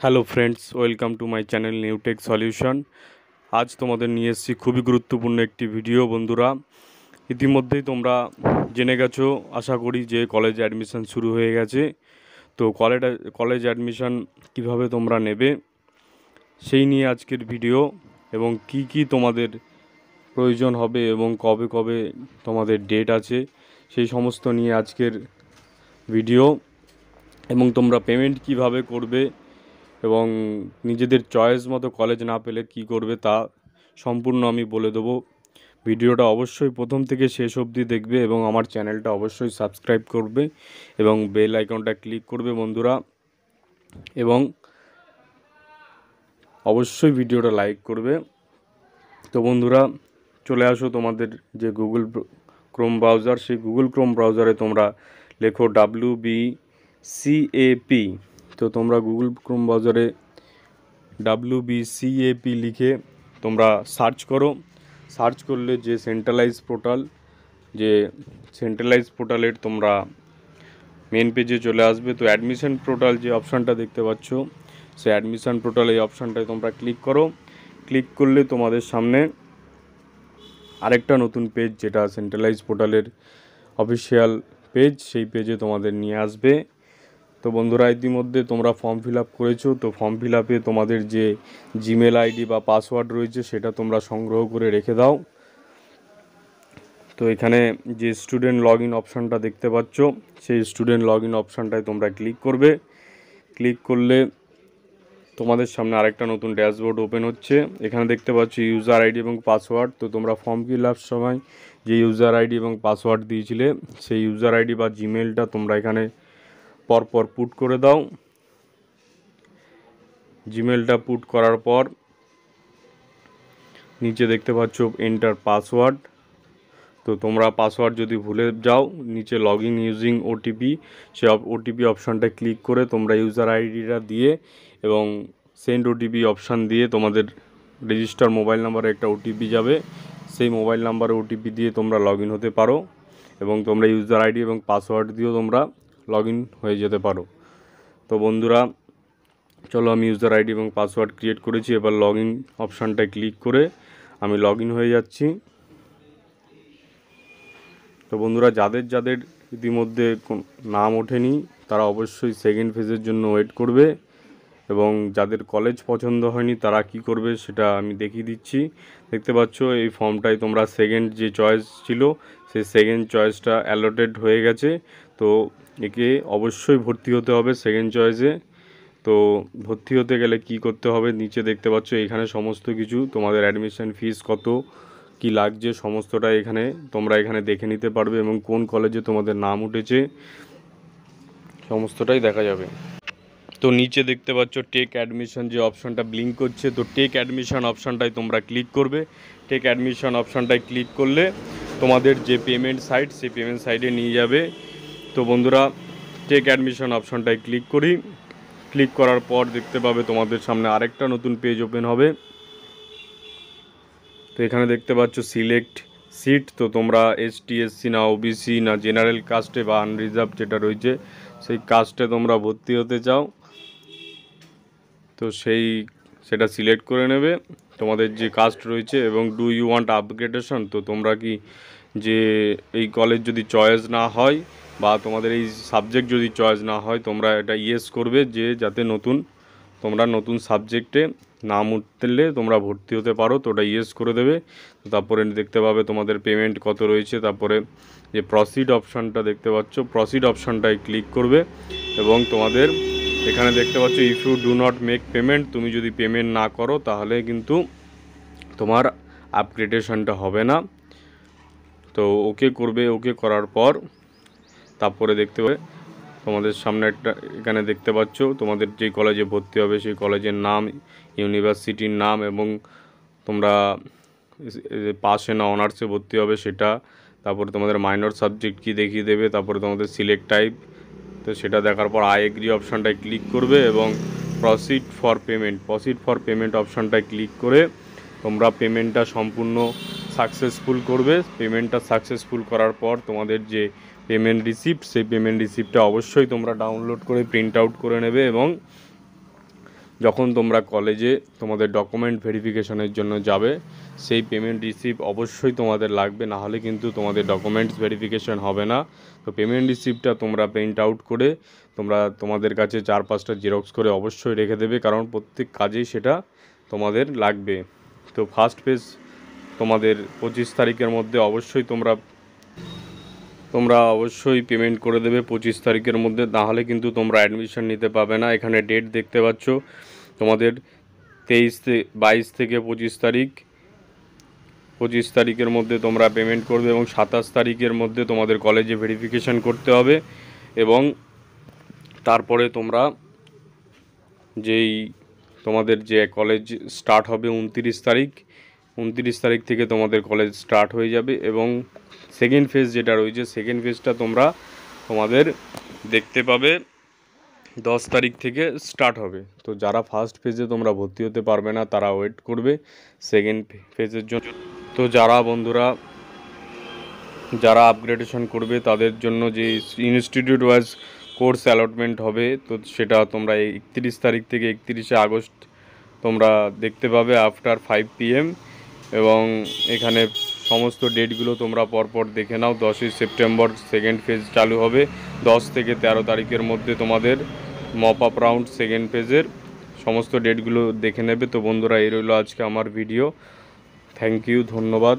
Hello friends, welcome to my channel new tech solution. আজ তোমাদের নিয়ে এসেছি খুবই গুরুত্বপূর্ণ একটি ভিডিও। বন্ধুরা, ইতিমধ্যেই তোমরা জেনে গেছো আশা করি যে কলেজ অ্যাডমিশন শুরু হয়ে গেছে। তো কলেজ অ্যাডমিশন কিভাবে তোমরা নেবে সেই নিয়ে আজকের ভিডিও, এবং কি কি তোমাদের প্রয়োজন হবে এবং কবে কবে তোমাদের ডেট আছে সেই সমস্ত নিয়ে আজকের ভিডিও। এবং তোমরা পেমেন্ট কিভাবে করবে এবং নিজেদের চয়েস মতো কলেজ না পেলে কি করবে তা সম্পূর্ণ আমি বলে দেবো। ভিডিওটা অবশ্যই প্রথম থেকে শেষ অবধি দেখবে এবং আমার চ্যানেলটা অবশ্যই সাবস্ক্রাইব করবে এবং বেল আইকনটা ক্লিক করবে বন্ধুরা, এবং অবশ্যই ভিডিওটা লাইক করবে। তো বন্ধুরা, চলে আসো তোমাদের যে গুগল ক্রোম ব্রাউজার, সেই গুগল ক্রোম ব্রাউজারে তোমরা লেখো WBCAP। তো তোমরা গুগল ক্রোম ব্রাউজারে WBCAP লিখে তোমরা সার্চ করো। সার্চ করলে যে সেন্ট্রালাইজ পোর্টালের তোমরা মেন পেজে চলে আসবে। তো অ্যাডমিশন পোর্টাল যে অপশানটা দেখতে পাচ্ছ, সেই অ্যাডমিশন পোর্টাল এই অপশানটায় তোমরা ক্লিক করো। ক্লিক করলে তোমাদের সামনে আরেকটা নতুন পেজ, যেটা সেন্ট্রালাইজ পোর্টালের অফিসিয়াল পেজ, সেই পেজে তোমাদের নিয়ে আসবে। তো বন্ধুরা, ইতিমধ্যে তোমরা ফর্ম ফিল আপ করেছো। তো ফর্ম ফিল আপে তোমাদের যে জিমেল আইডি বা পাসওয়ার্ড রয়েছে সেটা তোমরা সংগ্রহ করে রেখে দাও। তো এখানে যে স্টুডেন্ট লগ ইন অপশানটা দেখতে পাচ্ছ, সেই স্টুডেন্ট লগ ইন অপশানটায় তোমরা ক্লিক করবে। ক্লিক করলে তোমাদের সামনে আরেকটা নতুন ড্যাশবোর্ড ওপেন হচ্ছে। এখানে দেখতে পাচ্ছ ইউজার আইডি এবং পাসওয়ার্ড। তো তোমরা ফর্ম ফিল আপ সময় যে ইউজার আইডি এবং পাসওয়ার্ড দিয়েছিলে, সেই ইউজার আইডি বা জিমেলটা তোমরা এখানে পরপর পুট করে দাও। জিমেলটা পুট করার পর নিচে দেখতে পাচ্ছ এন্টার পাসওয়ার্ড। তো তোমরা পাসওয়ার্ড যদি ভুলে যাও, নিচে log in using OTP, say OTP অপশানটা ক্লিক করে তোমরা ইউজার আইডিটা দিয়ে এবং সেন্ড ওটিপি অপশান দিয়ে তোমাদের রেজিস্টার মোবাইল নাম্বারে একটা ওটিপি যাবে। সেই মোবাইল নাম্বারে ওটিপি দিয়ে তোমরা লগ ইন হতে পারো এবং তোমরা ইউজার আইডি এবং পাসওয়ার্ড দিয়েও তোমরা লগ ইন হয়ে যেতে পারো। তো বন্ধুরা, চলো আমি ইউজার আইডি এবং পাসওয়ার্ড ক্রিয়েট করেছি। এবার লগ ইন অপশানটায় ক্লিক করে আমি লগ ইন হয়ে যাচ্ছি। তো বন্ধুরা, যাদের যাদের ইতিমধ্যে নাম ওঠেনি তারা অবশ্যই সেকেন্ড ফেজের জন্য ওয়েট করবে, এবং যাদের কলেজ পছন্দ হয়নি তারা কি করবে সেটা আমি দেখিয়ে দিচ্ছি। দেখতে পাচ্ছ এই ফর্মটায় তোমরা সেকেন্ড যে চয়েস ছিল সেই সেকেন্ড চয়েসটা অ্যালটেড হয়ে গেছে। তো একে অবশ্যই ভর্তি হতে হবে সেকেন্ড চয়েসে। তো ভর্তি হতে গেলে কি করতে হবে, নিচে দেখতে পাচ্ছ এখানে সমস্ত কিছু তোমাদের অ্যাডমিশন ফিস কত কি লাগছে সমস্তটাই তোমরা এখানে দেখে নিতে পারবে, এবং কোন কলেজে তোমাদের নাম উঠেছে সমস্তটাই দেখা যাবে। তো নিচে দেখতে পাচ্ছ টেক অ্যাডমিশন যে অপশানটা ব্লিঙ্ক করছে, তো টেক অ্যাডমিশন অপশানটায় তোমরা ক্লিক করবে। টেক অ্যাডমিশন অপশানটায় ক্লিক করলে তোমাদের যে পেমেন্ট সাইট, সেই পেমেন্ট সাইটে নিয়ে যাবে। তো বন্ধুরা, টেক অ্যাডমিশন অপশানটায় ক্লিক করি। ক্লিক করার পর দেখতে পাবে তোমাদের সামনে আরেকটা নতুন পেজ ওপেন হবে। তো এখানে দেখতে পাচ্ছ সিলেক্ট সিট। তো তোমরা ST SC না OBC না জেনারেল কাস্টে বা আনরিজার্ভ যেটা রয়েছে সেই কাস্টে তোমরা ভর্তি হতে চাও, তো সেটা সিলেক্ট করে নেবে তোমাদের যে কাস্ট রয়েছে। এবং ডু ইউ ওয়ান্ট আপগ্রেডেশন, তো তোমরা কি যে এই কলেজ যদি চয়েস না হয় বা তোমাদের এই সাবজেক্ট যদি চয়েস না হয়, তোমরা এটা ইয়েস করবে যে যাতে তোমরা নতুন সাবজেক্টে নাম উঠলে তোমরা ভর্তি হতে পারো। তো ওটা ইয়েস করে দেবে। তো তারপরে দেখতে পাবে তোমাদের পেমেন্ট কত রয়েছে। তারপরে যে প্রসিড অপশানটা দেখতে পাচ্ছ, প্রসিড অপশানটায় ক্লিক করবে এবং তোমাদের এখানে দেখতে পাচ্ছ if you do not make payment, তুমি যদি পেমেন্ট না করো তাহলে কিন্তু তোমার আপগ্রেডেশনটা হবে না। তো ওকে করবে। ওকে করার পর তারপরে দেখতে পাবে তোমাদের সামনে এখানে দেখতে পাচ্ছ তোমাদের যে কলেজে ভর্তি হবে সেই কলেজের নাম, ইউনিভার্সিটির নাম, এবং তোমরা পাসে না অনার্সে ভর্তি হবে সেটা। তারপরে তোমাদের মাইনর সাবজেক্ট কি দেখিয়ে দেবে। তারপরে তোমাদের সিলেক্ট টাইপ, তো সেটা দেখার পর আই এগ্রি অপশানটায় ক্লিক করবে এবং প্রসিড ফর পেমেন্ট অপশানটায় ক্লিক করে তোমরা পেমেন্টটা সম্পূর্ণ সাকসেসফুল করবে। পেমেন্টটা সাকসেসফুল করার পর তোমাদের যে পেমেন্ট রিসিপ্ট, সেই পেমেন্ট রিসিপ্টটা অবশ্যই তোমরা ডাউনলোড করে প্রিন্ট আউট করে নেবে এবং যখন তোমরা কলেজে তোমাদের ডকুমেন্ট ভেরিফিকেশনের জন্য যাবে সেই পেমেন্ট রিসিপ্ট অবশ্যই তোমাদের লাগবে, না হলে কিন্তু তোমাদের ডকুমেন্টস ভেরিফিকেশন হবে না। তো পেমেন্ট রিসিপ্টটা তোমরা প্রিন্ট আউট করে তোমরা তোমাদের কাছে 4-5টা জেরক্স করে অবশ্যই রেখে দেবে, কারণ প্রত্যেক কাজেই সেটা তোমাদের লাগবে। তো ফার্স্ট ফেজ তোমাদের 25 তারিখের মধ্যে অবশ্যই তোমরা অবশ্যই পেমেন্ট করে দেবে 25 তারিখের মধ্যে, না হলে কিন্তু তোমরা অ্যাডমিশন নিতে পাবে না। এখানে ডেট দেখতে পাচ্ছ তোমাদের 22 থেকে 25 তারিখের মধ্যে তোমরা পেমেন্ট করবে এবং 27 তারিখের মধ্যে তোমাদের কলেজে ভেরিফিকেশন করতে হবে। এবং তারপরে তোমরা তোমাদের যে কলেজ স্টার্ট হবে 29 তারিখ থেকে তোমাদের কলেজ স্টার্ট হয়ে যাবে। এবং সেকেন্ড ফেজ যেটা রয়েছে, সেকেন্ড ফেজটা তোমাদের দেখতে পাবে 10 তারিখ থেকে স্টার্ট হবে। তো যারা ফার্স্ট ফেজে তোমরা ভর্তি হতে পারবে না তারা ওয়েট করবে সেকেন্ড ফেজের জন্য। তো যারা আপগ্রেডেশন করবে তাদের জন্য যে ইনস্টিটিউট ওয়াইজ কোর্স অ্যালটমেন্ট হবে, তো সেটা তোমরা 31 তারিখ থেকে 31শে আগস্ট তোমরা দেখতে পাবে আফটার 5 PM। এবং এখানে সমস্ত ডেটগুলো তোমরা পরপর দেখে নাও। 10ই সেপ্টেম্বর সেকেন্ড ফেজ চালু হবে, 10 থেকে 13 তারিখের মধ্যে তোমাদের মপ আপ রাউন্ড সেকেন্ড ফেজের সমস্ত ডেটগুলো দেখে নেবে। তো বন্ধুরা, এই রইল আজকে আমার ভিডিও। থ্যাংক ইউ, ধন্যবাদ।